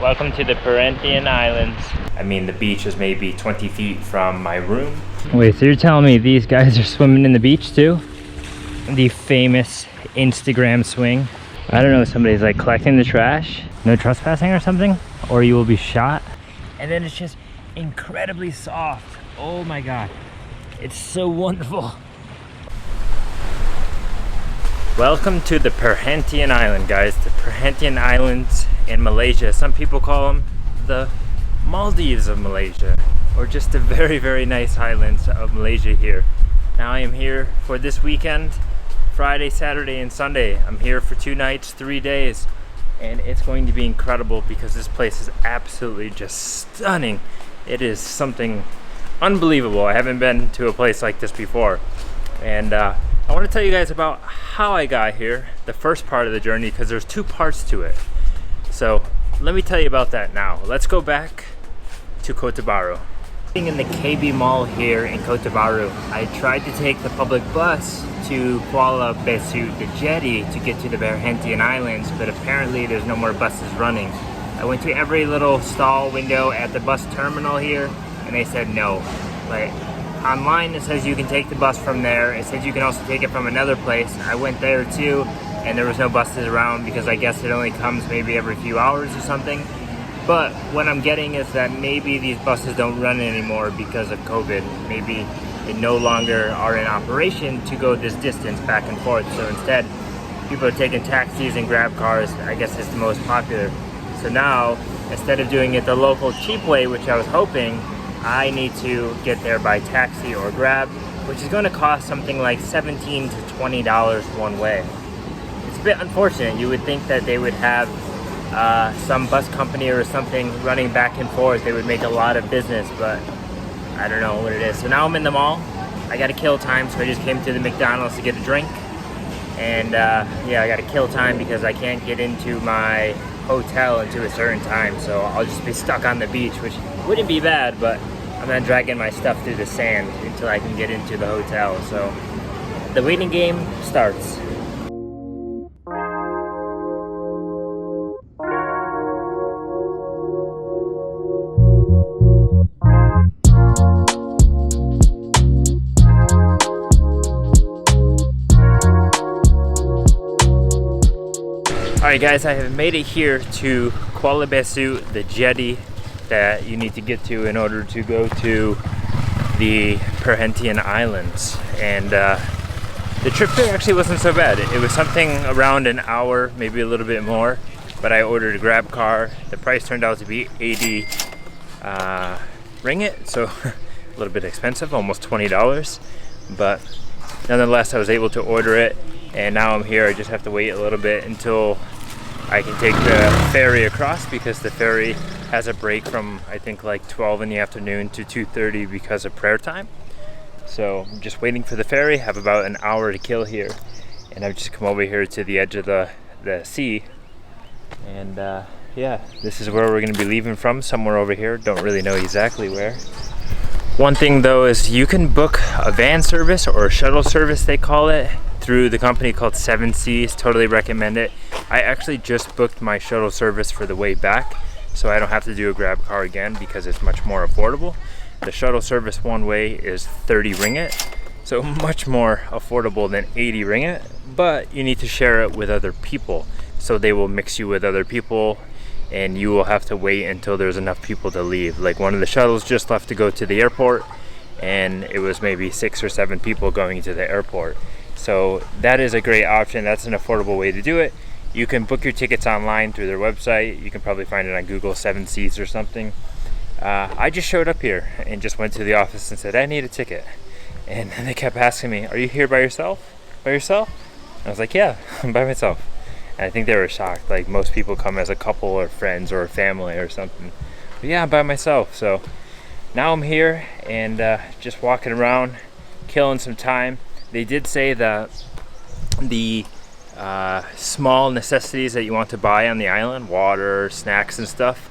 Welcome to the Perhentian Islands. I mean, the beach is maybe 20 feet from my room. Wait, so you're telling me these guys are swimming in the beach too? The famous Instagram swing. I don't know, somebody's like collecting the trash. No trespassing or something? Or you will be shot. And then it's just incredibly soft. Oh my God. It's so wonderful. Welcome to the Perhentian Island, guys. The Perhentian Islands in Malaysia. Some people call them the Maldives of Malaysia, or just the very, very nice islands of Malaysia here. Now I am here for this weekend, Friday, Saturday, and Sunday. I'm here for 2 nights, 3 days, and it's going to be incredible because this place is absolutely just stunning. It is something unbelievable. I haven't been to a place like this before, and I want to tell you guys about how I got here, the first part of the journey, because there's 2 parts to it. So let me tell you about that now. Let's go back to Kota Bharu. In the KB Mall here in Kota Bharu, I tried to take the public bus to Kuala Besut, the jetty, to get to the Perhentian Islands, but apparently there's no more buses running. I went to every little stall window at the bus terminal here, and they said no. But online it says you can take the bus from there. It says you can also take it from another place. I went there too, and there was no buses around because I guess it only comes maybe every few hours or something. But what I'm getting is that maybe these buses don't run anymore because of COVID. Maybe they no longer are in operation to go this distance back and forth. So instead, people are taking taxis and grab cars. I guess it's the most popular. So now, instead of doing it the local cheap way, which I was hoping, I need to get there by taxi or grab, which is going to cost something like $17 to $20 one way. It's a bit unfortunate. You would think that they would have some bus company or something running back and forth. They would make a lot of business, but I don't know what it is. So now I'm in the mall. I got to kill time, so I just came to the McDonald's to get a drink. And yeah, I got to kill time because I can't get into my hotel until a certain time, so I'll just be stuck on the beach, which wouldn't be bad, but I'm not dragging my stuff through the sand until I can get into the hotel. So the waiting game starts. Alright guys, I have made it here to Kuala Besut, the jetty that you need to get to in order to go to the Perhentian Islands. And the trip there actually wasn't so bad. It was something around an hour, maybe a little bit more, but I ordered a grab car. The price turned out to be 80 ringgit, so a little bit expensive, almost $20. But nonetheless, I was able to order it, and now I'm here. I just have to wait a little bit until I can take the ferry across, because the ferry has a break from I think like 12 in the afternoon to 2:30 because of prayer time. So I'm just waiting for the ferry. I have about an hour to kill here, and I've just come over here to the edge of the sea, and yeah, this is where we're going to be leaving from, somewhere over here. Don't really know exactly where. One thing though is you can book a van service, or a shuttle service they call it, through the company called 7 Seas. Totally recommend it. I actually just booked my shuttle service for the way back, so I don't have to do a grab car again because it's much more affordable. The shuttle service one way is 30 ringgit, so much more affordable than 80 ringgit, but you need to share it with other people. So they will mix you with other people, and you will have to wait until there's enough people to leave. Like one of the shuttles just left to go to the airport, and it was maybe 6 or 7 people going to the airport. So that is a great option. That's an affordable way to do it. You can book your tickets online through their website. You can probably find it on Google, 7 Seats or something. I just showed up here and just went to the office and said, I need a ticket. And then they kept asking me, are you here by yourself? By yourself? And I was like, yeah, I'm by myself. And I think they were shocked. Like most people come as a couple or friends or a family or something. But yeah, I'm by myself. So now I'm here and just walking around, killing some time. They did say that the small necessities that you want to buy on the island, water, snacks and stuff,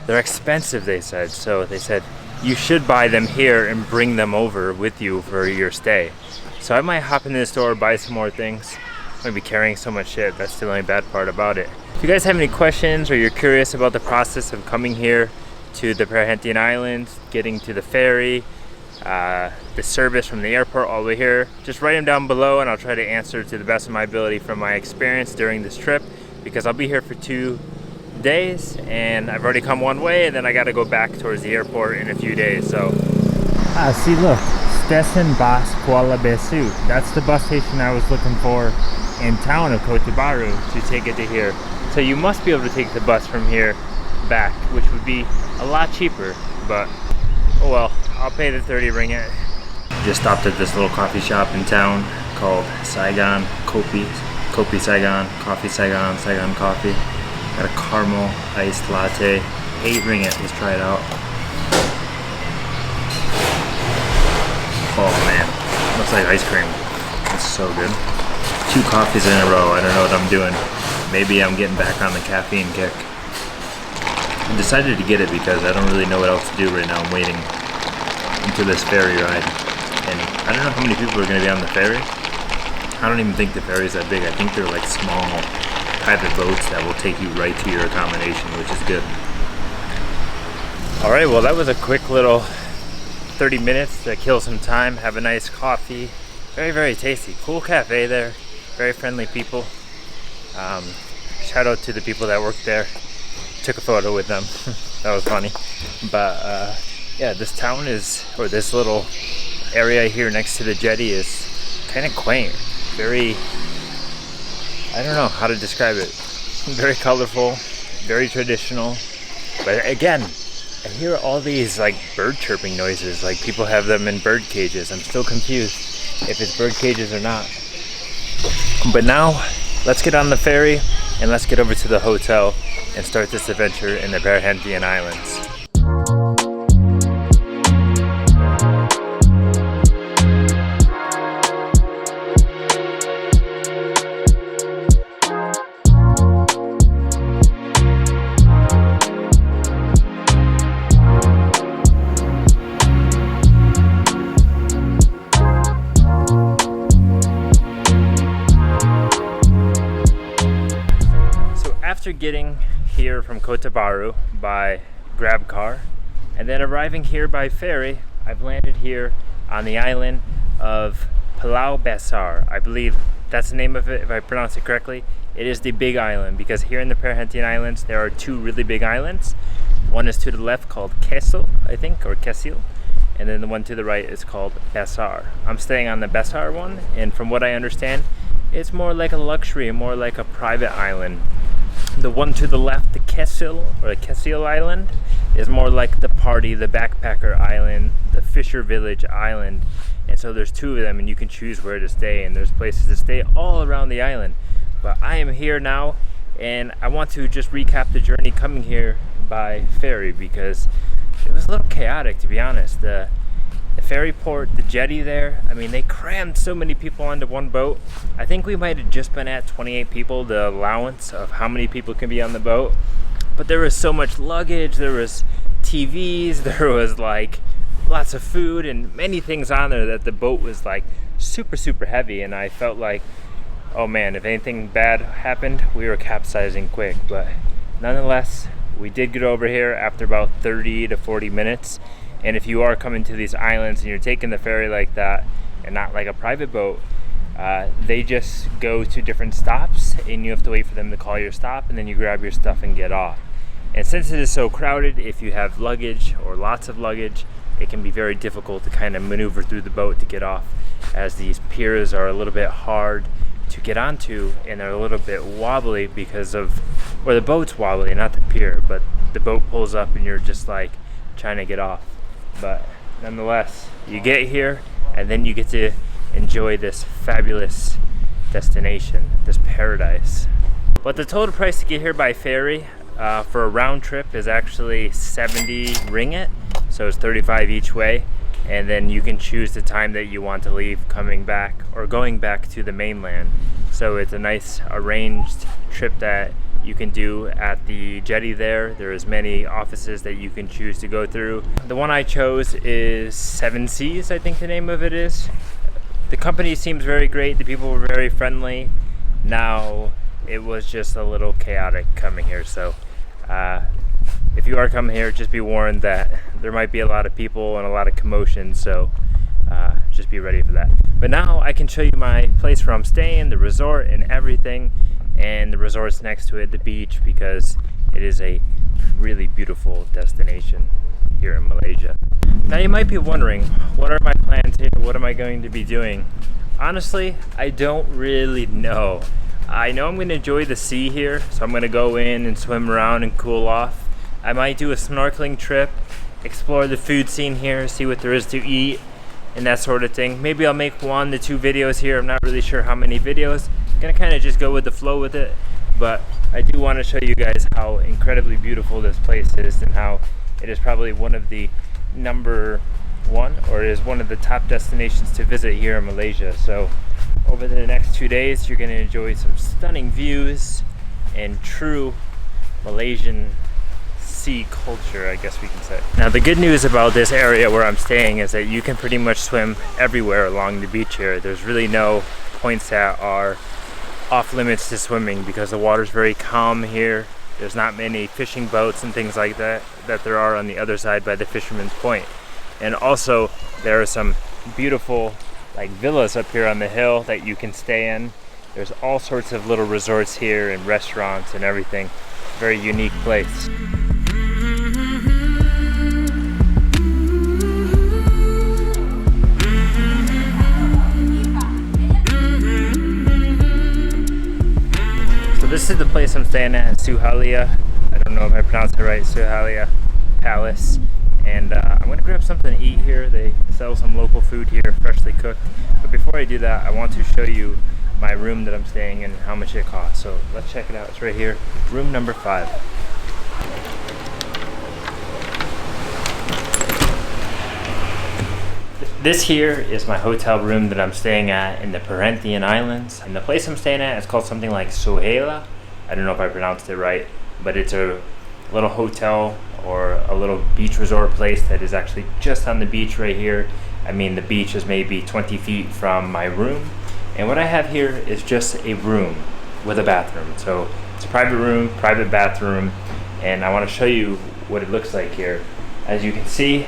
they're expensive, they said. So they said you should buy them here and bring them over with you for your stay. So I might hop into the store, buy some more things. I'm gonna be carrying so much shit. That's the only bad part about it. If you guys have any questions or you're curious about the process of coming here to the Perhentian Islands, getting to the ferry, the service from the airport all the way here, just write them down below and I'll try to answer to the best of my ability from my experience during this trip, because I'll be here for 2 days and I've already come one way and then I got to go back towards the airport in a few days. So see, look, Station Bus Kuala Besu. That's the bus station I was looking for in town of Kota Bharu to take it to here. So you must be able to take the bus from here back, which would be a lot cheaper, but oh well, I'll pay the 30 ringgit. Just stopped at this little coffee shop in town called Saigon Kopi Saigon, Coffee Saigon, Saigon Coffee. Got a caramel iced latte, 8 ringgit. Let's try it out. Oh man, looks like ice cream. It's so good. 2 coffees in a row. I don't know what I'm doing. Maybe I'm getting back on the caffeine kick. I decided to get it because I don't really know what else to do right now. I'm waiting until this ferry ride. And I don't know how many people are going to be on the ferry. I don't even think the ferry's that big. I think they're like small private boats that will take you right to your accommodation, which is good. Alright, well that was a quick little 30 minutes to kill some time, have a nice coffee. Very, very tasty. Cool cafe there. Very friendly people. Shout out to the people that worked there. Took a photo with them. That was funny. But yeah, this town is, or this little area here next to the jetty is kind of quaint. Very, I don't know how to describe it. Very colorful, very traditional. But again, I hear all these like bird chirping noises, like people have them in bird cages. I'm still confused if it's bird cages or not. But now, let's get on the ferry and let's get over to the hotel and start this adventure in the Perhentian Islands. After getting here from Kota Bharu by grab car and then arriving here by ferry, I've landed here on the island of Pulau Besar. I believe that's the name of it, if I pronounce it correctly. It is the big island, because here in the Perhentian Islands there are 2 really big islands. One is to the left called Kesil, I think, or Kesil, and then the one to the right is called Besar. I'm staying on the Besar one, and from what I understand, it's more like a luxury, more like a private island. The one to the left, the Kesil, or the Kesil Island, is more like the party, the backpacker island, the fisher village island. And so there's 2 of them and you can choose where to stay, and there's places to stay all around the island. But I am here now and I want to just recap the journey coming here by ferry, because it was a little chaotic, to be honest. The ferry port, the jetty there, I mean, they crammed so many people onto one boat. I think we might have just been at 28 people, the allowance of how many people can be on the boat. But there was so much luggage, there was TVs, there was like lots of food and many things on there that the boat was like super, super heavy. And I felt like, oh man, if anything bad happened, we were capsizing quick. But nonetheless, we did get over here after about 30 to 40 minutes. And if you are coming to these islands and you're taking the ferry like that and not like a private boat, they just go to different stops and you have to wait for them to call your stop, and then you grab your stuff and get off. And since it is so crowded, if you have luggage or lots of luggage, it can be very difficult to kind of maneuver through the boat to get off, as these piers are a little bit hard to get onto and they're a little bit wobbly because of, or the boat's wobbly, not the pier, but the boat pulls up and you're just like trying to get off. But nonetheless, you get here and then you get to enjoy this fabulous destination, this paradise. But the total price to get here by ferry for a round trip is actually 70 ringgit, so it's 35 each way. And then you can choose the time that you want to leave, coming back or going back to the mainland. So it's a nice arranged trip that you can do at the jetty there. There's many offices that you can choose to go through. The one I chose is 7 Seas, I think the name of it is. The company seems very great. The people were very friendly. Now, it was just a little chaotic coming here. So if you are coming here, just be warned that there might be a lot of people and a lot of commotion, so just be ready for that. But now I can show you my place where I'm staying, the resort and everything, and the resort's next to it, the beach, because it is a really beautiful destination here in Malaysia. Now you might be wondering, what are my plans here? What am I going to be doing? Honestly, I don't really know. I know I'm going to enjoy the sea here, so I'm going to go in and swim around and cool off. I might do a snorkeling trip, explore the food scene here, see what there is to eat, and that sort of thing. Maybe I'll make 1 to 2 videos here. I'm not really sure how many videos. I'm going to kind of just go with the flow with it, but I do want to show you guys how incredibly beautiful this place is and how it is probably one of the #1, or it is one of the top destinations to visit here in Malaysia. So over the next 2 days, you're going to enjoy some stunning views and true Malaysian sea culture, I guess we can say. Now the good news about this area where I'm staying is that you can pretty much swim everywhere along the beach here. There's really no points that are off limits to swimming because the water's very calm here. There's not many fishing boats and things like that there are on the other side by the Fisherman's Point. And also there are some beautiful like villas up here on the hill that you can stay in. There's all sorts of little resorts here and restaurants and everything. Very unique place. This is the place I'm staying at, Suhalia. I don't know if I pronounced it right, Suhalia Palace. And I'm gonna grab something to eat here. They sell some local food here, freshly cooked. But before I do that, I want to show you my room that I'm staying in and how much it costs. So let's check it out. It's right here, room number 5. This here is my hotel room that I'm staying at in the Perhentian Islands. And the place I'm staying at is called something like Sohela. I don't know if I pronounced it right, but it's a little hotel or a little beach resort place that is actually just on the beach right here. I mean, the beach is maybe 20 feet from my room. And what I have here is just a room with a bathroom. So it's a private room, private bathroom, and I want to show you what it looks like here. As you can see,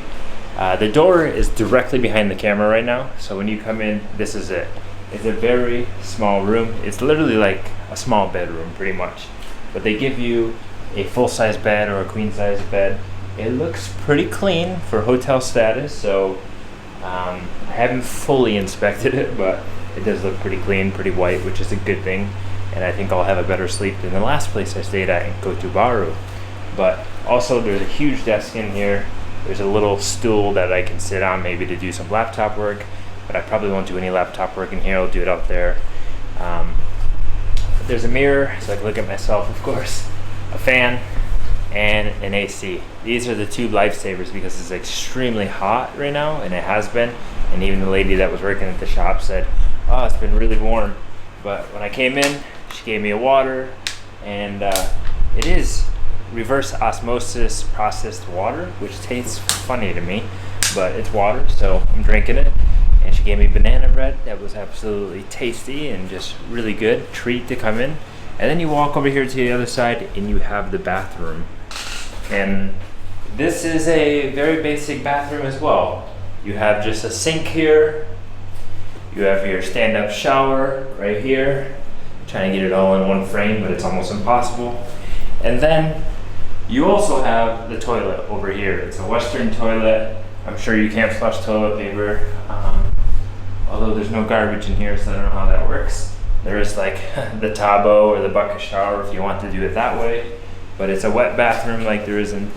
the door is directly behind the camera right now, so when you come in, this is it. It's a very small room. It's literally like a small bedroom, pretty much. But they give you a full-size bed or a queen-size bed. It looks pretty clean for hotel status, so I haven't fully inspected it, but it does look pretty clean, pretty white, which is a good thing. And I think I'll have a better sleep than the last place I stayed at in Kota, Bharu. But also, there's a huge desk in here. There's a little stool that I can sit on maybe to do some laptop work, but I probably won't do any laptop work in here. I'll do it out there. There's a mirror, so I can look at myself, of course, a fan, and an AC. These are the 2 lifesavers because it's extremely hot right now, and it has been. And even the lady that was working at the shop said, "Oh, it's been really warm." But when I came in, she gave me a water, and it is reverse osmosis processed water, which tastes funny to me, but it's water, so I'm drinking it. And she gave me banana bread that was absolutely tasty and just really good treat to come in. And then you walk over here to the other side and you have the bathroom. And this is a very basic bathroom as well. You have just a sink here. You have your stand-up shower right here. I'm trying to get it all in one frame, but it's almost impossible. And then you also have the toilet over here. It's a Western toilet. I'm sure you can't flush toilet paper, although there's no garbage in here, so I don't know how that works. There is like the tabo or the bucket shower if you want to do it that way, but it's a wet bathroom like there is in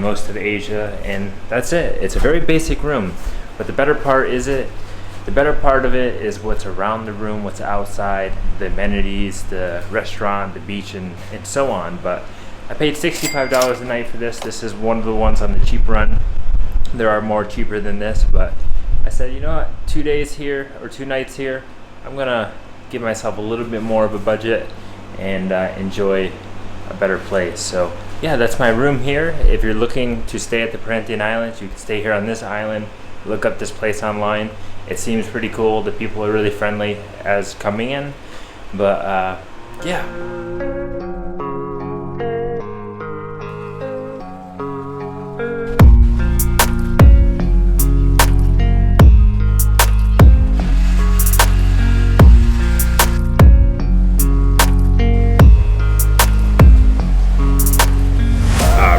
most of Asia, and that's it. It's a very basic room, but the better part of it is what's around the room, what's outside, the amenities, the restaurant, the beach, and so on. But I paid $65 a night for this. This is one of the ones on the cheap run. There are more cheaper than this, but I said, you know what, 2 days here or 2 nights here, I'm gonna give myself a little bit more of a budget and enjoy a better place. So yeah, that's my room here. If you're looking to stay at the Perhentian Islands, you can stay here on this island. Look up this place online. It seems pretty cool. The people are really friendly as coming in, but Yeah.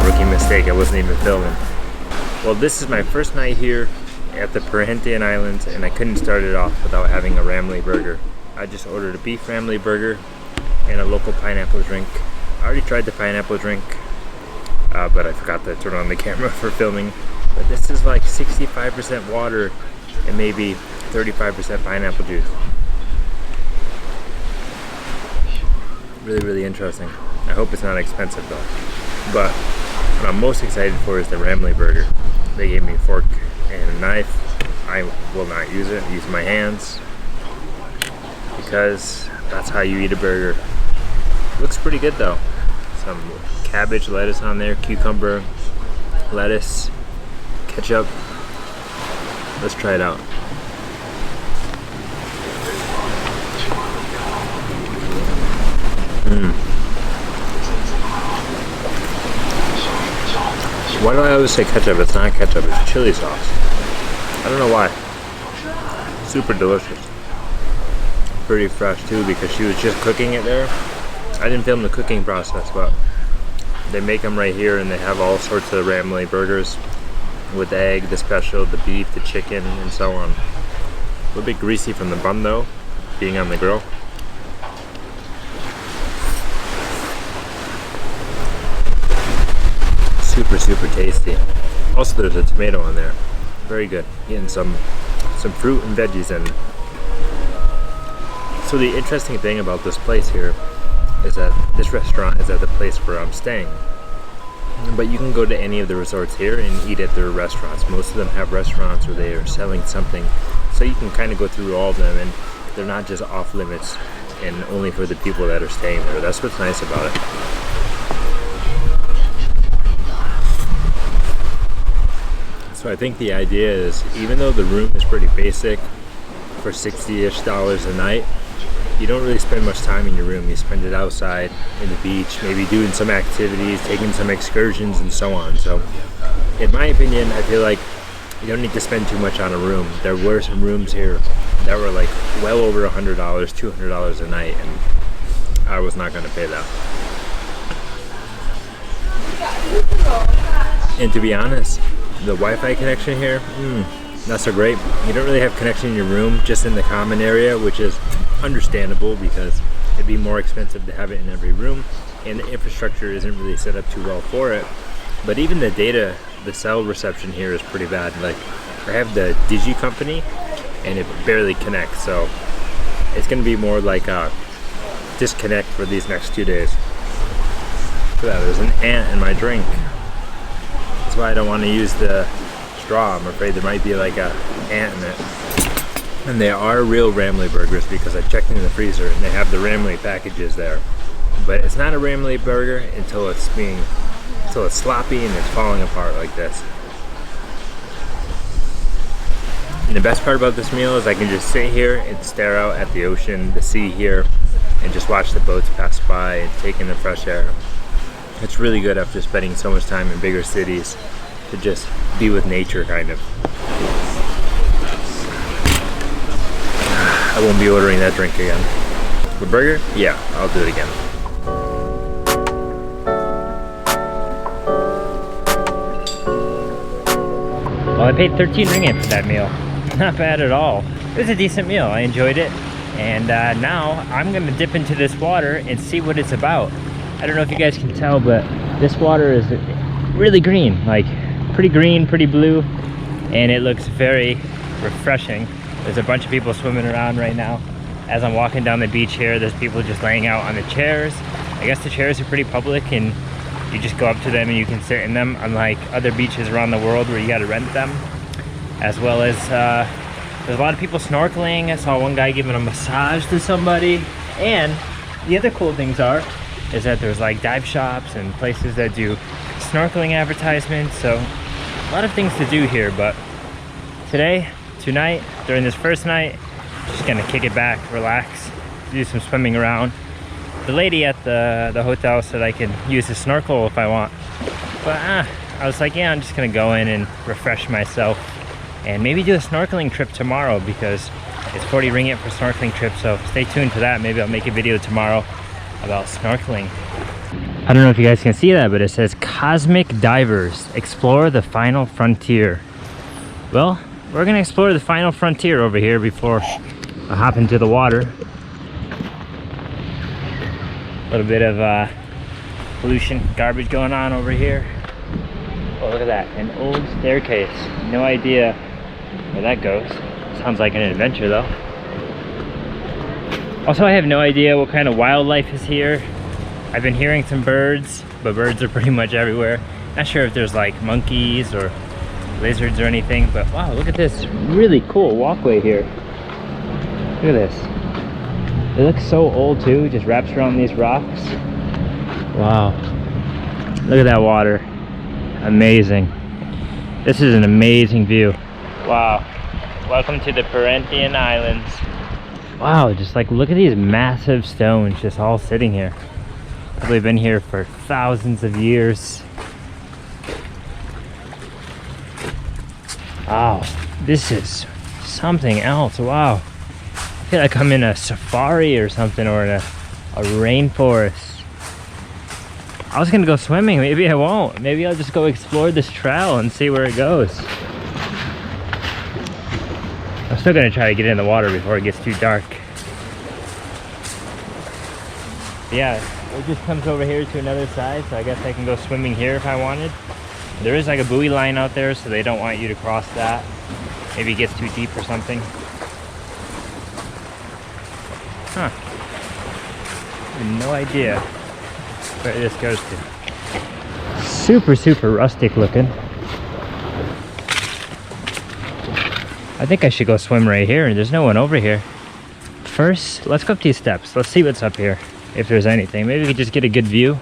Rookie mistake, I wasn't even filming. Well, this is my first night here at the Perhentian Islands, and I couldn't start it off without having a ramly burger. I just ordered a beef ramly burger and a local pineapple drink. I already tried the pineapple drink, but I forgot to turn on the camera for filming. But this is like 65% water and maybe 35% pineapple juice. Really, really interesting. I hope it's not expensive though. But what I'm most excited for is the ramly burger. They gave me a fork and a knife. I will not use it. Use my hands because that's how you eat a burger. Looks pretty good though. Some cabbage, lettuce on there, cucumber, lettuce, ketchup. Let's try it out. Why do I always say ketchup? It's not ketchup, it's chili sauce. I don't know why. Super delicious. Pretty fresh too because she was just cooking it there. I didn't film the cooking process, but they make them right here and they have all sorts of ramly burgers with the egg, the special, the beef, the chicken, and so on. A little bit greasy from the bun though, being on the grill. Super, super tasty. Also, there's a tomato on there. Very good. Getting some fruit and veggies in. So the interesting thing about this place here is that this restaurant is at the place where I'm staying. But you can go to any of the resorts here and eat at their restaurants. Most of them have restaurants where they are selling something. So you can kind of go through all of them and they're not just off limits and only for the people that are staying there. That's what's nice about it. So I think the idea is, even though the room is pretty basic for $60-ish a night, you don't really spend much time in your room. You spend it outside, in the beach, maybe doing some activities, taking some excursions, and so on. So in my opinion, I feel like you don't need to spend too much on a room. There were some rooms here that were like well over $100, $200 a night, and I was not going to pay that. And to be honest, the Wi-Fi connection here, not so great. You don't really have connection in your room, just in the common area, which is understandable because it'd be more expensive to have it in every room, and the infrastructure isn't really set up too well for it. But even the data, the cell reception here is pretty bad. Like, I have the Digi company, and it barely connects, so it's going to be more like a disconnect for these next 2 days. Look at that, there's an ant in my drink. That's why I don't want to use the straw. I'm afraid there might be like a ant in it. And they are real ramly burgers because I checked in the freezer and they have the ramly packages there. But it's not a ramly burger until it's sloppy and it's falling apart like this. And the best part about this meal is I can just sit here and stare out at the ocean, the sea here, and just watch the boats pass by and take in the fresh air. It's really good after spending so much time in bigger cities to just be with nature, kind of. I won't be ordering that drink again. The burger? Yeah, I'll do it again. Well, I paid 13 ringgit for that meal. Not bad at all. It was a decent meal. I enjoyed it. And now I'm gonna dip into this water and see what it's about. I don't know if you guys can tell, but this water is really green, like pretty green, pretty blue, and it looks very refreshing. There's a bunch of people swimming around right now. As I'm walking down the beach here, there's people just laying out on the chairs. I guess the chairs are pretty public and you just go up to them and you can sit in them, unlike other beaches around the world where you gotta rent them. As well as there's a lot of people snorkeling. I saw one guy giving a massage to somebody. And the other cool things is that there's like dive shops and places that do snorkeling advertisements. So a lot of things to do here, but tonight, during this first night, just gonna kick it back, relax, do some swimming around, The lady at the hotel said I could use the snorkel if I want. But I was like, yeah, I'm just gonna go in and refresh myself and maybe do a snorkeling trip tomorrow because it's 40 ringgit for snorkeling trip. So stay tuned for that. Maybe I'll make a video tomorrow about snorkeling. I don't know if you guys can see that, but it says Cosmic Divers, explore the final frontier. Well, we're gonna explore the final frontier over here before I hop into the water. A little bit of pollution, garbage going on over here. Oh, look at that, an old staircase. No idea where that goes. Sounds like an adventure though. Also, I have no idea what kind of wildlife is here. I've been hearing some birds, but birds are pretty much everywhere. Not sure if there's like monkeys or lizards or anything, but wow, look at this really cool walkway here. Look at this. It looks so old too, it just wraps around these rocks. Wow. Look at that water. Amazing. This is an amazing view. Wow. Welcome to the Perhentian Islands. Wow, just like look at these massive stones just all sitting here. They've been here for thousands of years. Wow, this is something else. Wow. I feel like I'm in a safari or something, or in a rainforest. I was gonna go swimming, maybe I won't. Maybe I'll just go explore this trail and see where it goes. I'm still gonna try to get in the water before it gets too dark. Yeah, it just comes over here to another side, so I guess I can go swimming here if I wanted. There is like a buoy line out there, so they don't want you to cross that. Maybe it gets too deep or something. Huh. I have no idea where this goes to. Super rustic looking. I think I should go swim right here. There's no one over here. First, let's go up these steps. Let's see what's up here, if there's anything. Maybe we could just get a good view.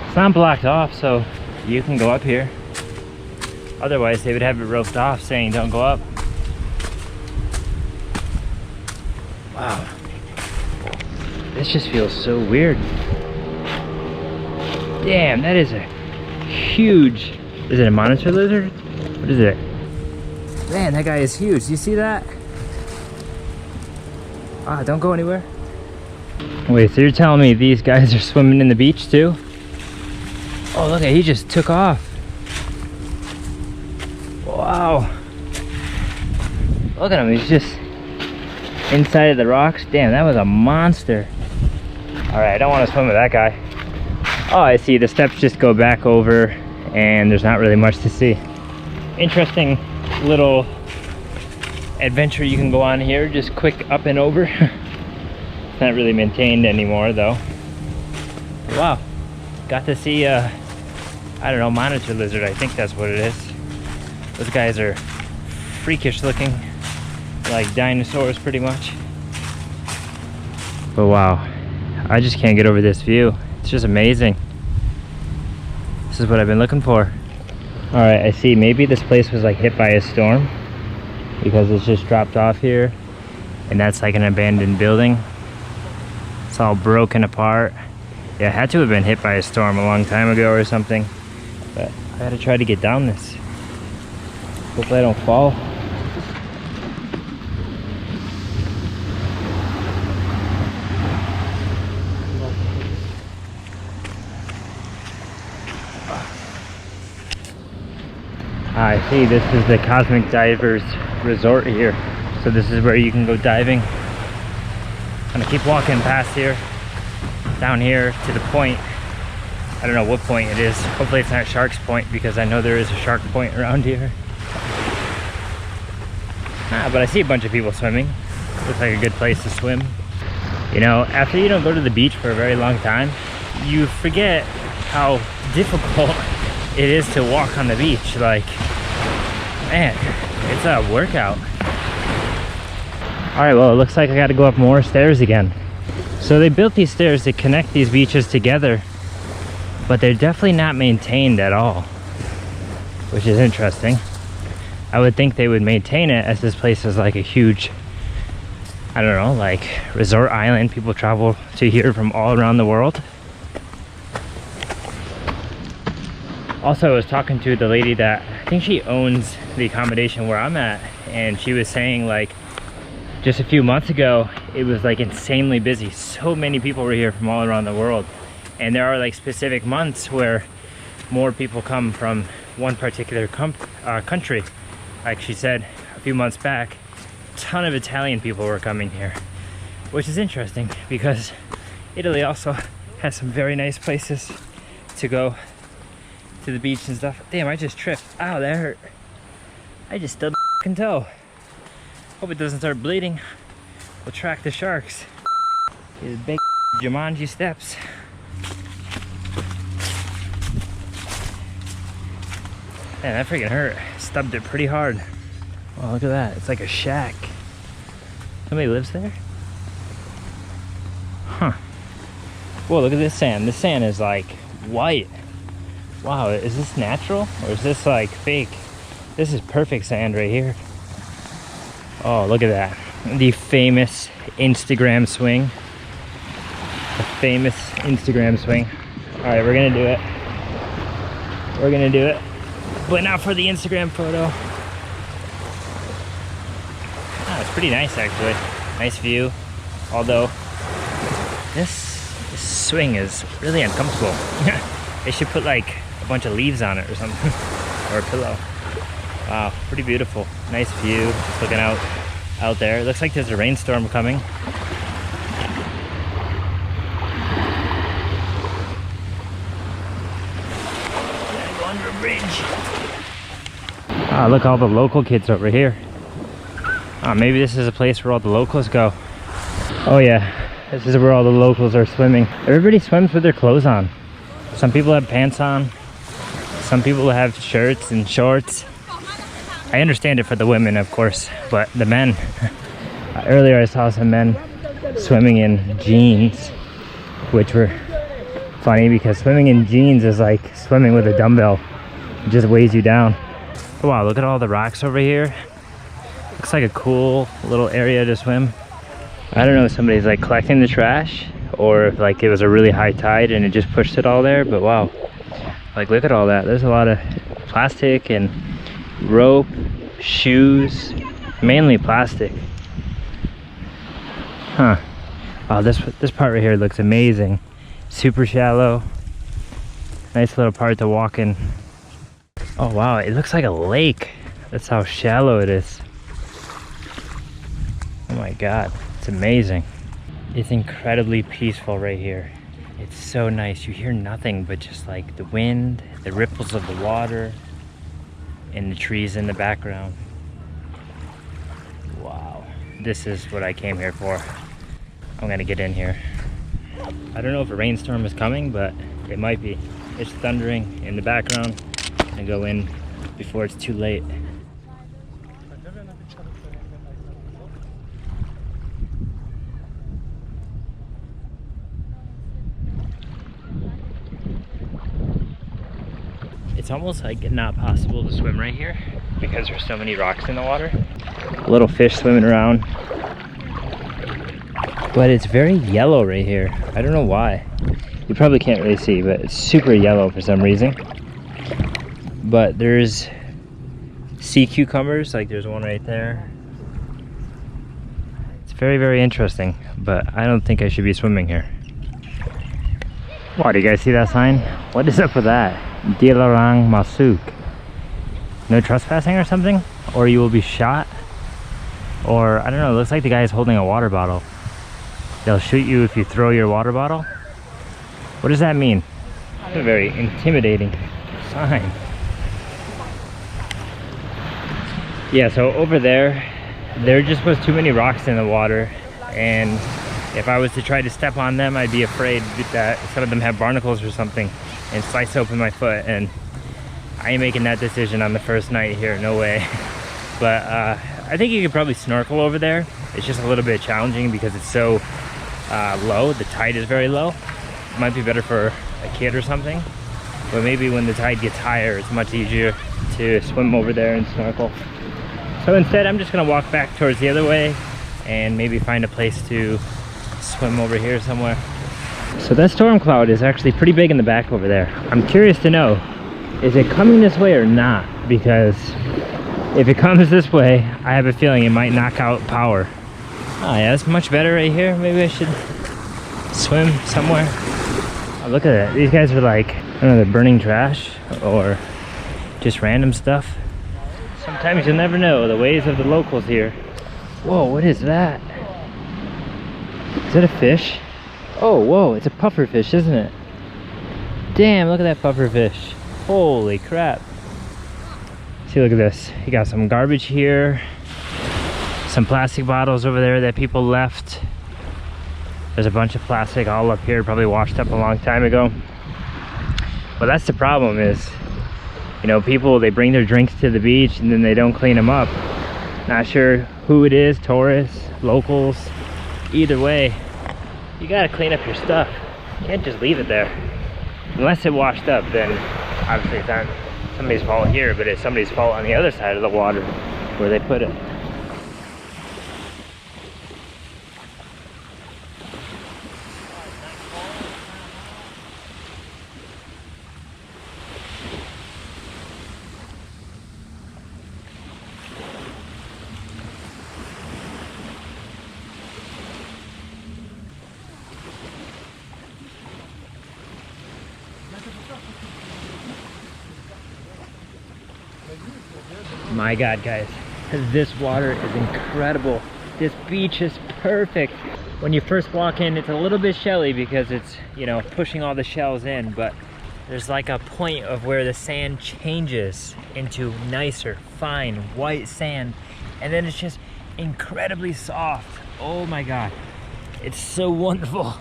It's not blocked off, so you can go up here. Otherwise, they would have it roped off saying don't go up. Wow. This just feels so weird. Damn, that is a huge... Is it a monitor lizard? What is it? Man, that guy is huge. Do you see that? Ah, don't go anywhere. Wait, so you're telling me these guys are swimming in the beach too? Oh, look at, he just took off. Wow. Look at him, he's just inside of the rocks. Damn, that was a monster. All right, I don't want to swim with that guy. Oh, I see, the steps just go back over and there's not really much to see. Interesting little adventure you can go on here, just quick up and over. It's not really maintained anymore though. Wow, got to see I don't know, monitor lizard, I think that's what it is. Those guys are freakish looking, like dinosaurs pretty much. But wow, I just can't get over this view. It's just amazing. This is what I've been looking for. All right, I see, maybe this place was like hit by a storm because it's just dropped off here, and that's like an abandoned building. It's all broken apart. Yeah, it had to have been hit by a storm a long time ago or something. But I gotta try to get down this. Hopefully I don't fall. I see, this is the Cosmic Divers Resort here. So this is where you can go diving. I'm gonna keep walking past here, down here to the point. I don't know what point it is. Hopefully it's not Shark's Point, because I know there is a shark point around here. But I see a bunch of people swimming. Looks like a good place to swim. You know, after you don't go to the beach for a very long time, you forget how difficult it is to walk on the beach. Like, man, it's a workout. All right, well, it looks like I got to go up more stairs again. So they built these stairs to connect these beaches together, but they're definitely not maintained at all, which is interesting. I would think they would maintain it, as this place is like a huge I don't know, like resort island. People travel to here from all around the world. Also, I was talking to the lady that I think she owns the accommodation where I'm at, and she was saying like just a few months ago it was like insanely busy. So many people were here from all around the world, and there are like specific months where more people come from one particular country. Like she said a few months back, a ton of Italian people were coming here, which is interesting because Italy also has some very nice places to go to the beach and stuff. Damn, I just tripped. Ow, that hurt. I just stubbed my fucking toe. Hope it doesn't start bleeding. We'll track the sharks. These big Jumanji steps. Man, that freaking hurt. Stubbed it pretty hard. Oh, look at that. It's like a shack. Somebody lives there? Huh. Whoa, look at this sand. This sand is like white. Wow, is this natural or is this like fake? This is perfect sand right here. Oh, look at that. The famous Instagram swing. The famous Instagram swing. All right, we're gonna do it. We're gonna do it. But not for the Instagram photo. Oh, it's pretty nice actually. Nice view. Although this swing is really uncomfortable. They should put like a bunch of leaves on it or something. Or a pillow. Wow, pretty beautiful. Nice view. Just looking out there. It looks like there's a rainstorm coming. Gotta go under a bridge. Ah, look, all the local kids over here. Ah, maybe this is a place where all the locals go. Oh yeah, this is where all the locals are swimming. Everybody swims with their clothes on. Some people have pants on. Some people have shirts and shorts. I understand it for the women, of course, but the men. Earlier I saw some men swimming in jeans, which were funny because swimming in jeans is like swimming with a dumbbell. It just weighs you down. Oh, wow, look at all the rocks over here. Looks like a cool little area to swim. I don't know if somebody's like collecting the trash or if like it was a really high tide and it just pushed it all there, but wow. Like, look at all that. There's a lot of plastic and rope, shoes, mainly plastic. Huh. Wow, this part right here looks amazing. Super shallow. Nice little part to walk in. Oh wow, it looks like a lake. That's how shallow it is. Oh my god, it's amazing. It's incredibly peaceful right here. It's so nice. You hear nothing but just like the wind, the ripples of the water, and the trees in the background. Wow, this is what I came here for. I'm gonna get in here. I don't know if a rainstorm is coming, but it might be. It's thundering in the background. I'm gonna go in before it's too late. It's almost like not possible to swim right here because there's so many rocks in the water. Little fish swimming around. But it's very yellow right here. I don't know why. You probably can't really see, but it's super yellow for some reason. But there's sea cucumbers, like there's one right there. It's very, very interesting, but I don't think I should be swimming here. Wow, do you guys see that sign? What is up with that? Dilarang Masuk. No trespassing or something? Or you will be shot? Or, I don't know, it looks like the guy is holding a water bottle. They'll shoot you if you throw your water bottle? What does that mean? It's a very intimidating sign. Yeah, so over there just was too many rocks in the water, and if I was to try to step on them, I'd be afraid that some of them have barnacles or something and slice open my foot, and I ain't making that decision on the first night here, no way. But I think you could probably snorkel over there. It's just a little bit challenging because it's so low. The tide is very low. It might be better for a kid or something, but maybe when the tide gets higher, it's much easier to swim over there and snorkel. So instead, I'm just gonna walk back towards the other way and maybe find a place to swim over here somewhere. So that storm cloud is actually pretty big in the back over there. I'm curious to know, is it coming this way or not? Because if it comes this way, I have a feeling it might knock out power. Oh yeah, it's much better right here. Maybe I should swim somewhere. Oh, look at that. These guys are like, I don't know, they're burning trash or just random stuff. Sometimes you'll never know the ways of the locals here. Whoa, what is that? Is that a fish? Oh, whoa, it's a puffer fish, isn't it? Damn, look at that puffer fish. Holy crap. See, look at this. You got some garbage here. Some plastic bottles over there that people left. There's a bunch of plastic all up here, probably washed up a long time ago. But that's the problem is, you know, people, they bring their drinks to the beach and then they don't clean them up. Not sure who it is, tourists, locals. Either way, you gotta clean up your stuff. You can't just leave it there. Unless it washed up, then obviously it's not somebody's fault here, but it's somebody's fault on the other side of the water where they put it. My God, guys, this water is incredible. This beach is perfect. When you first walk in, it's a little bit shelly because it's, you know, pushing all the shells in, but there's like a point of where the sand changes into nicer, fine, white sand, and then it's just incredibly soft. Oh my God, it's so wonderful.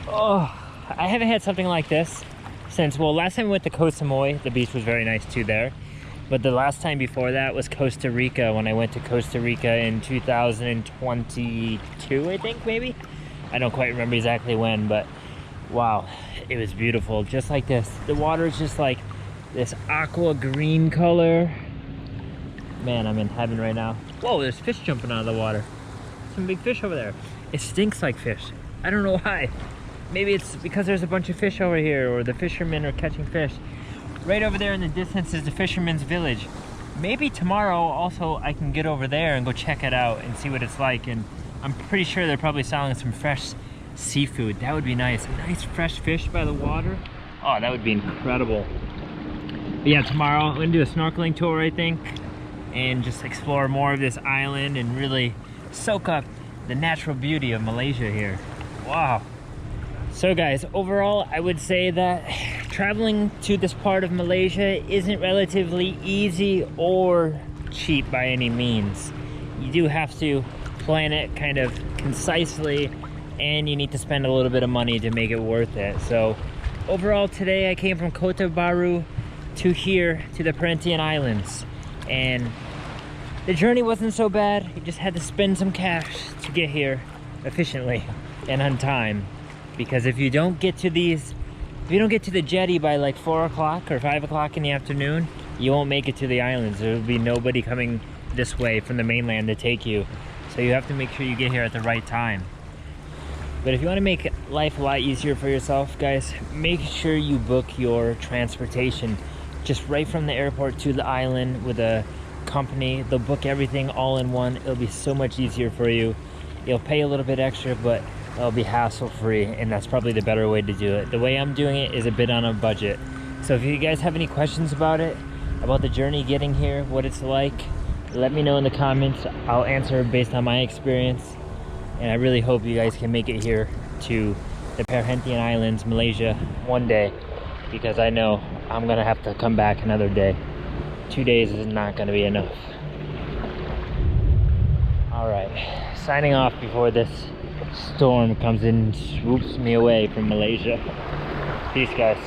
Oh, I haven't had something like this since, well, last time we went to Koh Samui, the beach was very nice too there. But the last time before that was Costa Rica, when I went to Costa Rica in 2022, I think, maybe? I don't quite remember exactly when, but wow, it was beautiful. Just like this. The water is just like this aqua green color. Man, I'm in heaven right now. Whoa, there's fish jumping out of the water. Some big fish over there. It stinks like fish. I don't know why. Maybe it's because there's a bunch of fish over here, or the fishermen are catching fish. Right over there in the distance is the fisherman's village. Maybe tomorrow also I can get over there and go check it out and see what it's like. And I'm pretty sure they're probably selling some fresh seafood. That would be nice. A nice fresh fish by the water. Oh, that would be incredible. But yeah, tomorrow I'm gonna do a snorkeling tour, I think, and just explore more of this island and really soak up the natural beauty of Malaysia here. Wow. So guys, overall, I would say that traveling to this part of Malaysia isn't relatively easy or cheap by any means. You do have to plan it kind of concisely, and you need to spend a little bit of money to make it worth it. So overall today I came from Kota, Bharu to here, to the Perhentian Islands, and the journey wasn't so bad. You just had to spend some cash to get here efficiently and on time. Because if you don't get to these, if you don't get to the jetty by like 4 o'clock or 5 o'clock in the afternoon, you won't make it to the islands. There will be nobody coming this way from the mainland to take you. So you have to make sure you get here at the right time. But if you want to make life a lot easier for yourself, guys, make sure you book your transportation just right from the airport to the island with a company. They'll book everything all in one. It'll be so much easier for you. You'll pay a little bit extra, but it'll be hassle-free, and that's probably the better way to do it. The way I'm doing it is a bit on a budget. So if you guys have any questions about it, about the journey getting here, what it's like, let me know in the comments. I'll answer based on my experience, and I really hope you guys can make it here to the Perhentian Islands, Malaysia, one day, because I know I'm gonna have to come back another day. 2 days is not gonna be enough. All right, signing off before this storm comes in and swoops me away from Malaysia. Peace, guys.